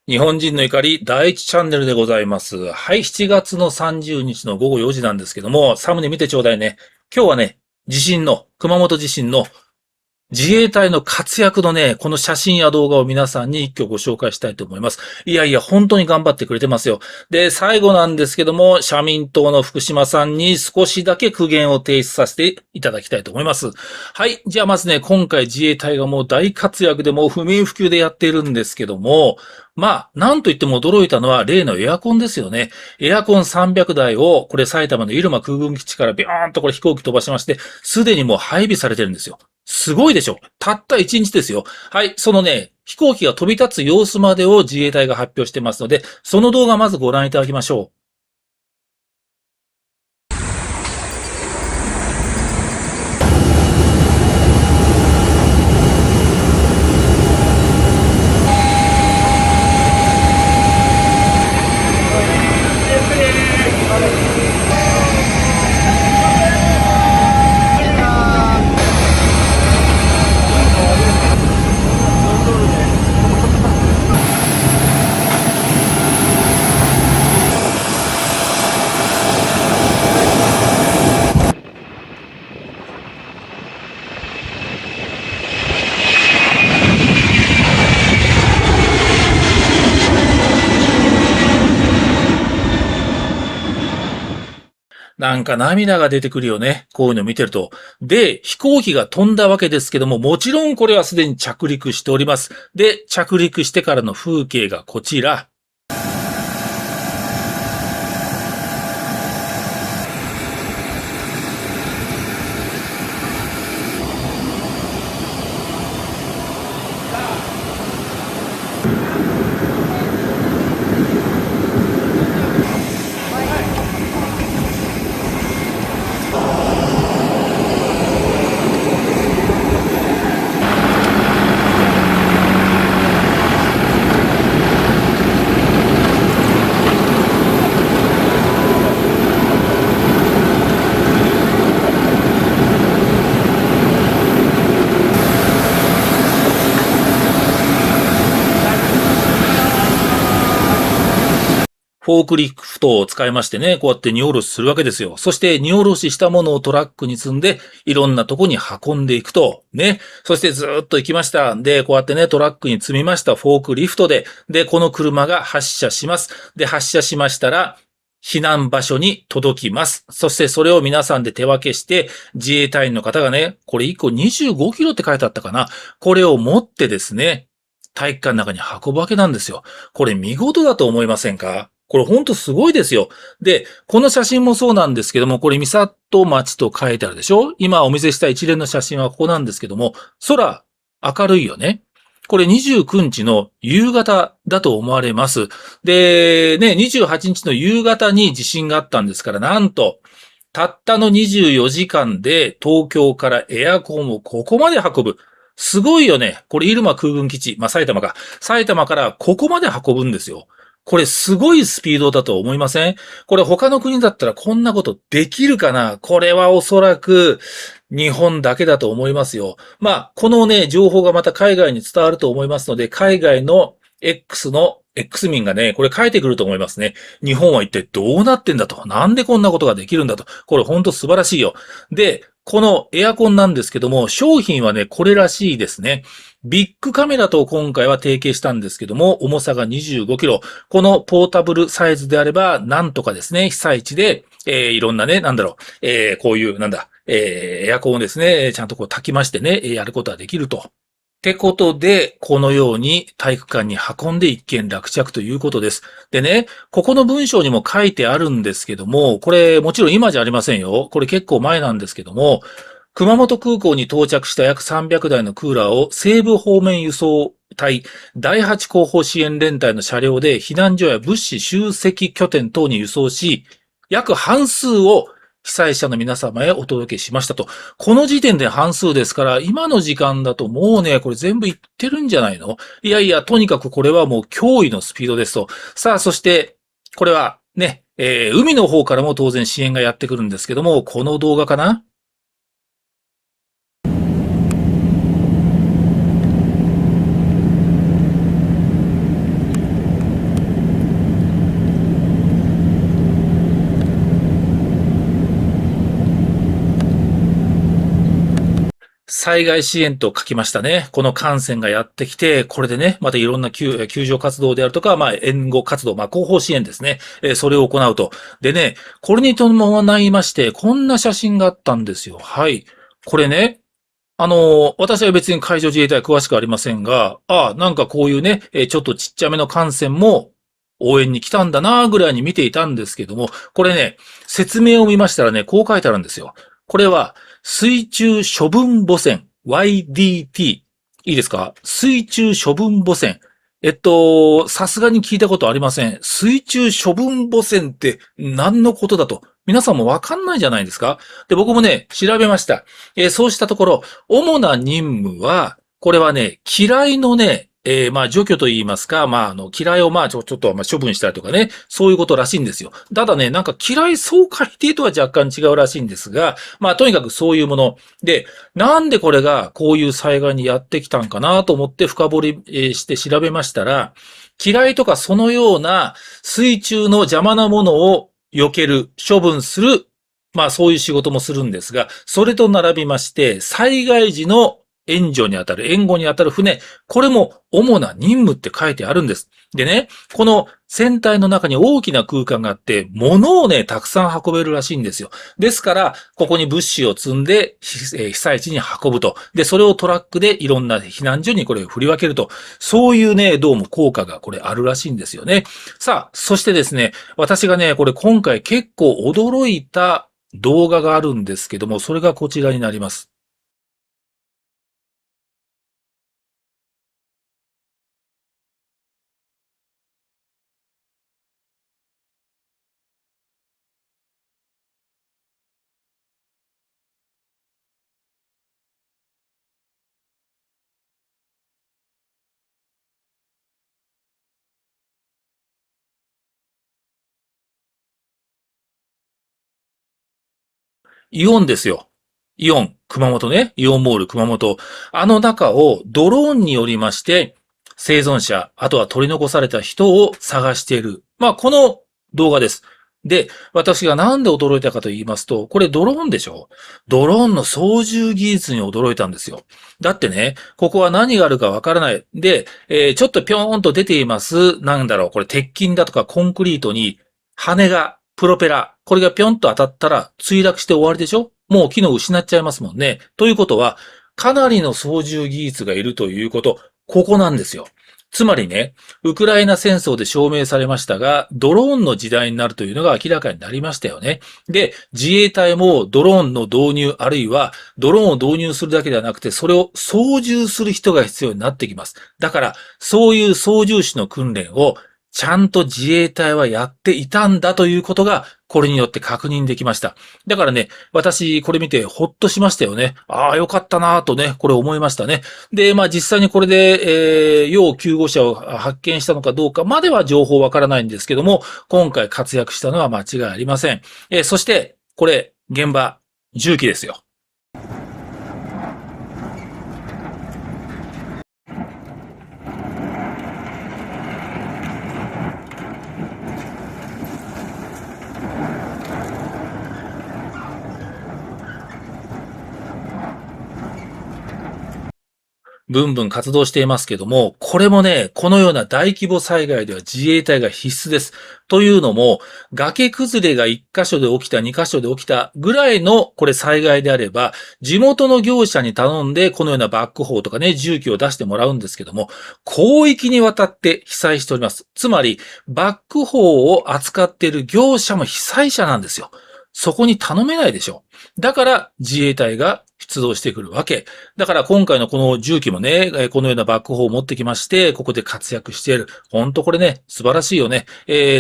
日本人の怒り第一チャンネルでございます。はい、7月の30日の午後4時なんですけども、サムネ見てちょうだいね。今日はね、熊本地震の自衛隊の活躍のね、この写真や動画を皆さんに一挙ご紹介したいと思います。いやいや、本当に頑張ってくれてますよ。で、最後なんですけども、社民党の福島さんに少しだけ苦言を提出させていただきたいと思います。はい。じゃあまずね、今回自衛隊がもう大活躍でもう不眠不休でやっているんですけども、まあ、なんといっても驚いたのは例のエアコンですよね。エアコン300台を、これ埼玉の入間空軍基地からビョーンとこれ飛行機飛ばしまして、すでにもう配備されてるんですよ。すごいでしょ。たった1日ですよ。はい。そのね、飛行機が飛び立つ様子までを自衛隊が発表してますので、その動画まずご覧いただきましょう。なんか涙が出てくるよね。こういうの見てると。で、飛行機が飛んだわけですけども、もちろんこれはすでに着陸しております。で、着陸してからの風景がこちら。フォークリフトを使いましてね、こうやって荷下ろしするわけですよ。そして荷下ろししたものをトラックに積んで、いろんなとこに運んでいくと。ね。そしてずーっと行きました。で、こうやってね、トラックに積みましたフォークリフトで、で、この車が発車します。で、発車しましたら、避難場所に届きます。そしてそれを皆さんで手分けして、自衛隊員の方がね、これ1個25キロって書いてあったかな。これを持ってですね、体育館の中に運ぶわけなんですよ。これ見事だと思いませんか？これほんとすごいですよ。で、この写真もそうなんですけども、これ三里町と書いてあるでしょ？今お見せした一連の写真はここなんですけども、空明るいよね。これ29日の夕方だと思われます。で、ね、28日の夕方に地震があったんですから、なんと、たったの24時間で東京からエアコンをここまで運ぶ。すごいよね。これ入間空軍基地。まあ、埼玉か。埼玉からここまで運ぶんですよ。これすごいスピードだと思いません？これ他の国だったらこんなことできるかな？これはおそらく日本だけだと思いますよ。まあ、このね、情報がまた海外に伝わると思いますので、海外の X 民がね、これ書いてくると思いますね。日本は一体どうなってんだと。なんでこんなことができるんだと。これほんと素晴らしいよ。で、このエアコンなんですけども、商品はね、これらしいですね。ビッグカメラと今回は提携したんですけども、重さが25キロ。このポータブルサイズであれば、なんとかですね、被災地で、いろんなね、こういう、エアコンをですね、ちゃんとこう焚きましてね、やることができると。ってことで、このように体育館に運んで一件落着ということです。でね、ここの文章にも書いてあるんですけども、これもちろん今じゃありませんよ。これ結構前なんですけども、熊本空港に到着した約300台のクーラーを西部方面輸送隊第8後方支援連隊の車両で避難所や物資集積拠点等に輸送し、約半数を被災者の皆様へお届けしましたと。この時点で半数ですから、今の時間だともうね、これ全部いってるんじゃないの？いやいや、とにかくこれはもう驚異のスピードですと。さあ、そして、これはね、海の方からも当然支援がやってくるんですけども、この動画かな？災害支援と書きましたね。この艦船がやってきて、これでね、またいろんな救助活動であるとか、援護活動、後方支援ですね。それを行うと。でね、これに伴いまして、こんな写真があったんですよ。はい。これね、私は別に海上自衛隊詳しくありませんが、なんかこういうね、ちょっとちっちゃめの艦船も応援に来たんだなぐらいに見ていたんですけども、これね、説明を見ましたらね、こう書いてあるんですよ。これは、水中処分母船 YDT。いいですか？水中処分母船。さすがに聞いたことありません。水中処分母船って何のことだと。皆さんもわかんないじゃないですか？で、僕もね、調べました。そうしたところ、主な任務は、これはね、機雷のね、除去と言いますか、機雷をちょっと処分したりとかね、そういうことらしいんですよ。ただね、なんか機雷掃海艇とは若干違うらしいんですが、とにかくそういうもの。で、なんでこれがこういう災害にやってきたんかなと思って深掘りして調べましたら、機雷とかそのような水中の邪魔なものを避ける、処分する、そういう仕事もするんですが、それと並びまして、災害時の援助にあたる、援護にあたる船、これも主な任務って書いてあるんです。でね、この船体の中に大きな空間があって、物をね、たくさん運べるらしいんですよ。ですから、ここに物資を積んで、被災地に運ぶと。で、それをトラックでいろんな避難所にこれを振り分けると。そういうね、どうも効果がこれあるらしいんですよね。さあ、そしてですね、私がね、これ今回結構驚いた動画があるんですけども、それがこちらになります。イオンですよ。イオン、熊本ね。イオンモール熊本。あの中をドローンによりまして、生存者、あとは取り残された人を探している。この動画です。で、私がなんで驚いたかと言いますと、これドローンでしょ？ドローンの操縦技術に驚いたんですよ。だってね、ここは何があるかわからない。で、ちょっとぴょーんと出ています。なんだろう、これ鉄筋だとかコンクリートに羽がプロペラ、これがぴょんと当たったら墜落して終わりでしょ？もう機能失っちゃいますもんね。ということは、かなりの操縦技術がいるということ、ここなんですよ。つまりね、ウクライナ戦争で証明されましたが、ドローンの時代になるというのが明らかになりましたよね。で、自衛隊もドローンの導入、あるいはドローンを導入するだけではなくて、それを操縦する人が必要になってきます。だから、そういう操縦士の訓練をちゃんと自衛隊はやっていたんだということが、これによって確認できました。だからね、私、これ見てほっとしましたよね。ああ、よかったなぁとね、これ思いましたね。で、実際にこれで、要救護者を発見したのかどうかまでは情報わからないんですけども、今回活躍したのは間違いありません。そして、これ、現場、重機ですよ。ブンブン活動していますけども、これもね、このような大規模災害では自衛隊が必須です。というのも、崖崩れが1箇所で起きた、2箇所で起きたぐらいのこれ災害であれば、地元の業者に頼んでこのようなバックホーとかね、重機を出してもらうんですけども、広域にわたって被災しております。つまり、バックホーを扱っている業者も被災者なんですよ。そこに頼めないでしょ。だから自衛隊が出動してくるわけ。だから今回のこの重機もね、このようなバックホーを持ってきまして、ここで活躍している。ほんとこれね、素晴らしいよね。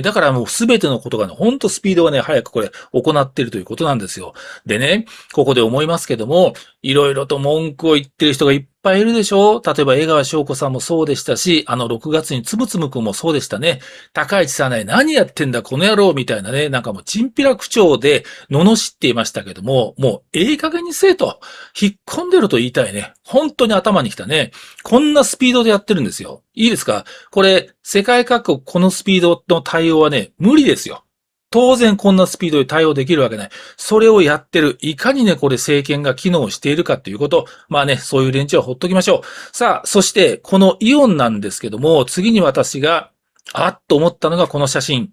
だからもうすべてのことがね、ほんとスピードがね、早くこれ行っているということなんですよ。でね、ここで思いますけども、いろいろと文句を言ってる人がいっぱいいるでしょ？例えば江川翔子さんもそうでしたし、6月につぶつむくんもそうでしたね。高市さんね、何やってんだこの野郎みたいなね、なんかもうチンピラ口調で罵っていましたけども、もういい加減にせえと。引っ込んでると言いたいね。本当に頭にきたね。こんなスピードでやってるんですよ。いいですか？これ、世界各国このスピードの対応はね、無理ですよ。当然こんなスピードで対応できるわけない。それをやってる。いかにね、これ政権が機能しているかということ。まあね、そういう連中はほっときましょう。さあ、そしてこのイオンなんですけども、次に私が、あっと思ったのがこの写真。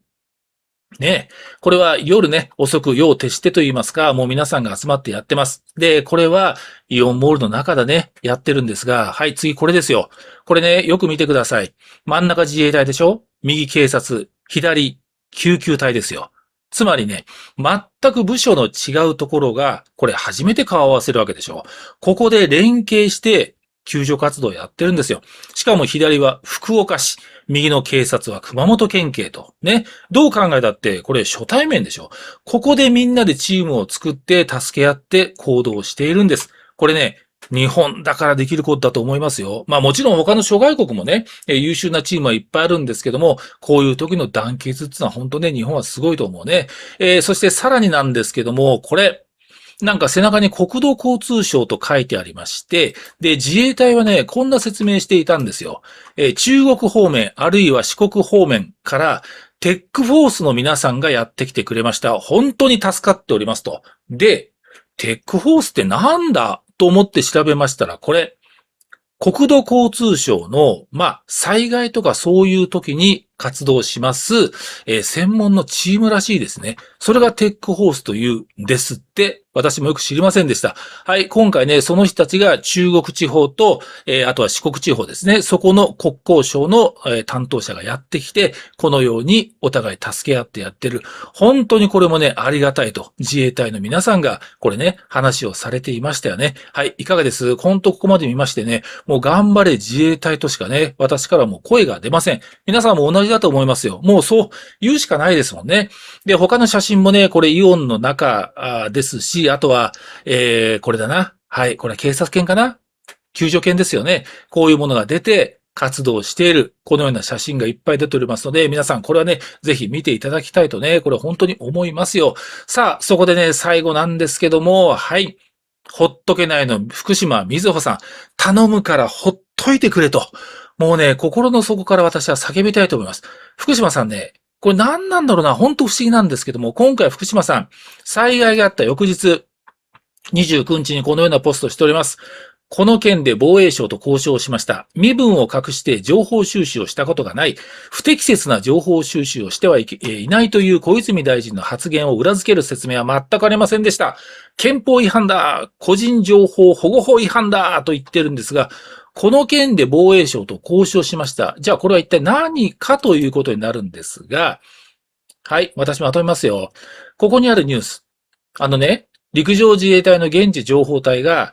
ね。これは夜ね、遅く夜を徹してと言いますか、もう皆さんが集まってやってます。で、これはイオンモールの中でね、やってるんですが、はい、次これですよ。これね、よく見てください。真ん中自衛隊でしょ？右警察、左救急隊ですよ。つまりね、全く部署の違うところが、これ初めて顔を合わせるわけでしょ。ここで連携して救助活動をやってるんですよ。しかも左は福岡市、右の警察は熊本県警と。ね。どう考えたって、これ初対面でしょ。ここでみんなでチームを作って助け合って行動しているんです。これね、日本だからできることだと思いますよ。まあもちろん他の諸外国もね、優秀なチームはいっぱいあるんですけども、こういう時の団結っていうのは本当ね、日本はすごいと思うね。そしてさらになんですけども、これ、なんか背中に国土交通省と書いてありまして、で、自衛隊はね、こんな説明していたんですよ。中国方面、あるいは四国方面から、テックフォースの皆さんがやってきてくれました。本当に助かっておりますと。で、テックフォースってなんだと思って調べましたら、これ、国土交通省の、災害とかそういう時に活動します、専門のチームらしいですね。それがテックホースというんですって、私もよく知りませんでした。はい、今回ね、その人たちが中国地方と、あとは四国地方ですね。そこの国交省の、担当者がやってきて、このようにお互い助け合ってやってる。本当にこれもね、ありがたいと、自衛隊の皆さんが、これね、話をされていましたよね。はい、いかがです？本当ここまで見ましてね、もう頑張れ自衛隊としかね、私からも声が出ません。皆さんも同じだと思いますよ。もうそう言うしかないですもんね。で、他の写真もね、これイオンの中ですし、あとは、これだな。はい、これ警察犬かな？救助犬ですよね。こういうものが出て、活動している、このような写真がいっぱい出ておりますので、皆さんこれはね、ぜひ見ていただきたいとね、これ本当に思いますよ。さあ、そこでね、最後なんですけども、はい。ほっとけないの福島みずほさん、頼むからほっといてくれと。もうね、心の底から私は叫びたいと思います。福島さんね、これ何なんだろうな、本当不思議なんですけども、今回福島さん、災害があった翌日、29日にこのようなポストをしております。この件で防衛省と交渉しました。身分を隠して情報収集をしたことがない。不適切な情報収集をしてはいないという小泉大臣の発言を裏付ける説明は全くありませんでした。憲法違反だ。個人情報保護法違反だ。と言ってるんですが、この件で防衛省と交渉しました。じゃあこれは一体何かということになるんですが、はい、私まとめますよ。ここにあるニュース。陸上自衛隊の現地情報隊が、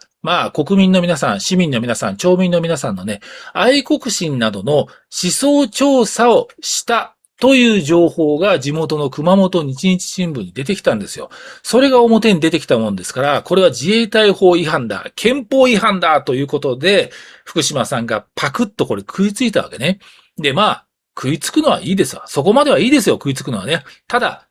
国民の皆さん、市民の皆さん、町民の皆さんのね、愛国心などの思想調査をしたという情報が地元の熊本日日新聞に出てきたんですよ。それが表に出てきたもんですから、これは自衛隊法違反だ、憲法違反だということで、福島さんがパクッとこれ食いついたわけね。で、食いつくのはいいですわ。そこまではいいですよ、食いつくのはね。ただ、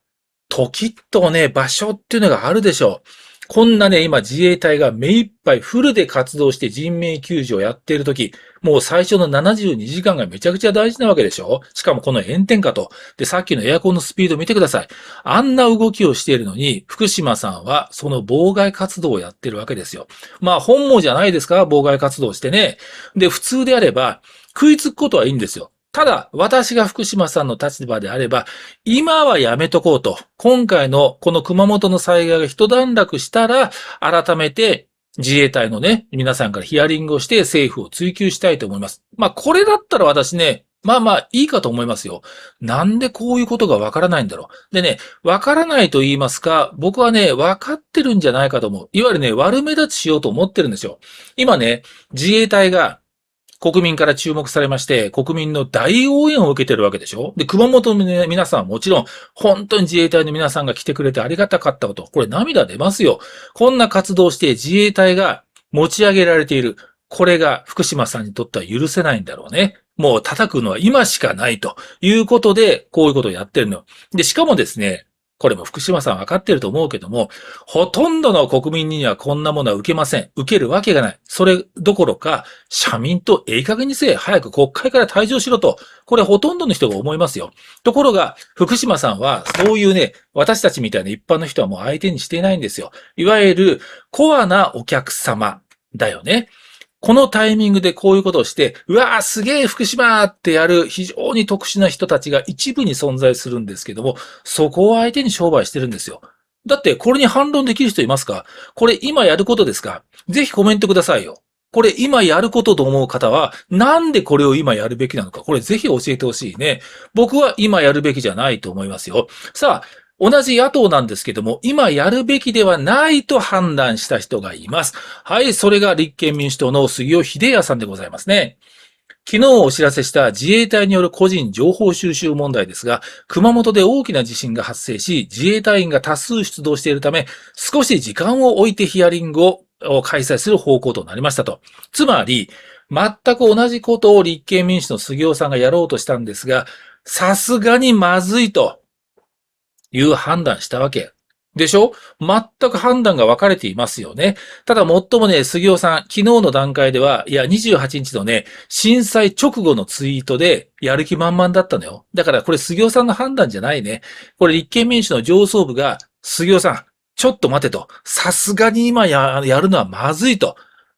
時とね、場所っていうのがあるでしょう。こんなね、今自衛隊が目いっぱいフルで活動して人命救助をやっているとき、もう最初の72時間がめちゃくちゃ大事なわけでしょ？しかもこの炎天下と。で、さっきのエアコンのスピード見てください。あんな動きをしているのに、福島さんはその妨害活動をやってるわけですよ。本望じゃないですか？妨害活動してね。で、普通であれば、食いつくことはいいんですよ。ただ、私が福島さんの立場であれば、今はやめとこうと。今回のこの熊本の災害が一段落したら、改めて自衛隊のね、皆さんからヒアリングをして政府を追及したいと思います。これだったら私ね、いいかと思いますよ。なんでこういうことがわからないんだろう。でね、わからないと言いますか、僕はね、わかってるんじゃないかと思う。いわゆるね、悪目立ちしようと思ってるんですよ。今ね、自衛隊が、国民から注目されまして、国民の大応援を受けてるわけでしょ？で、熊本の皆さんはもちろん、本当に自衛隊の皆さんが来てくれてありがたかったこと。これ涙出ますよ。こんな活動して自衛隊が持ち上げられている。これが福島さんにとっては許せないんだろうね。もう叩くのは今しかないということで、こういうことをやってるの。で、しかもですね、これも福島さん分かってると思うけども、ほとんどの国民にはこんなものは受けません。受けるわけがない。それどころか、社民党いい加減にせえ、早く国会から退場しろと。これほとんどの人が思いますよ。ところが、福島さんはそういうね、私たちみたいな一般の人はもう相手にしていないんですよ。いわゆるコアなお客様だよね。このタイミングでこういうことをして、うわーすげえ福島ってやる非常に特殊な人たちが一部に存在するんですけども、そこを相手に商売してるんですよ。だってこれに反論できる人いますか？これ今やることですか？ぜひコメントくださいよ。これ今やることと思う方は、なんでこれを今やるべきなのか、これぜひ教えてほしいね。僕は今やるべきじゃないと思いますよ。さあ、同じ野党なんですけども、今やるべきではないと判断した人がいます。はい、それが立憲民主党の杉尾秀哉さんでございますね。昨日お知らせした自衛隊による個人情報収集問題ですが、熊本で大きな地震が発生し、自衛隊員が多数出動しているため、少し時間を置いてヒアリングを開催する方向となりましたと。つまり、全く同じことを立憲民主の杉尾さんがやろうとしたんですが、さすがにまずいという判断したわけ。でしょ？全く判断が分かれていますよね。ただ、もっともね、杉尾さん、昨日の段階では、いや、28日のね、震災直後のツイートで、やる気満々だったのよ。だから、これ杉尾さんの判断じゃないね。これ、立憲民主の上層部が、杉尾さん、ちょっと待てと。さすがに今やるのはまずいと。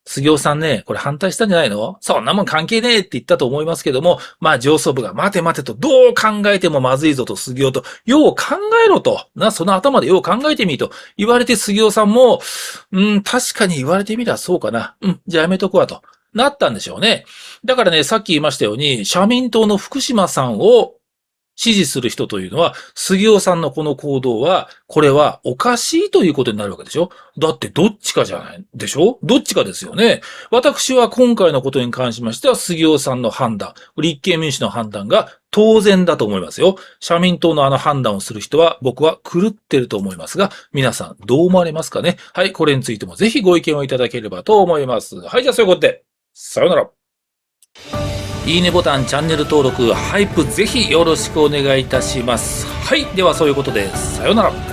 杉尾さんね、これ反対したんじゃないの？そんなもん関係ねえって言ったと思いますけども、まあ上層部が待て待てと、どう考えてもまずいぞと杉尾と、よう考えろと、その頭でよう考えてみと言われて杉尾さんも、確かに言われてみたらそうかな。じゃあやめとくわと。なったんでしょうね。だからね、さっき言いましたように、社民党の福島さんを支持する人というのは、杉尾さんのこの行動は、これはおかしいということになるわけでしょ？だってどっちかじゃないでしょ？どっちかですよね。私は今回のことに関しましては、杉尾さんの判断、立憲民主の判断が当然だと思いますよ。社民党のあの判断をする人は僕は狂ってると思いますが、皆さんどう思われますかね？はい、これについてもぜひご意見をいただければと思います。はい、じゃあそういうことで、さようなら。いいねボタン、チャンネル登録、ハイプぜひよろしくお願いいたします。はい、ではそういうことで、さようなら。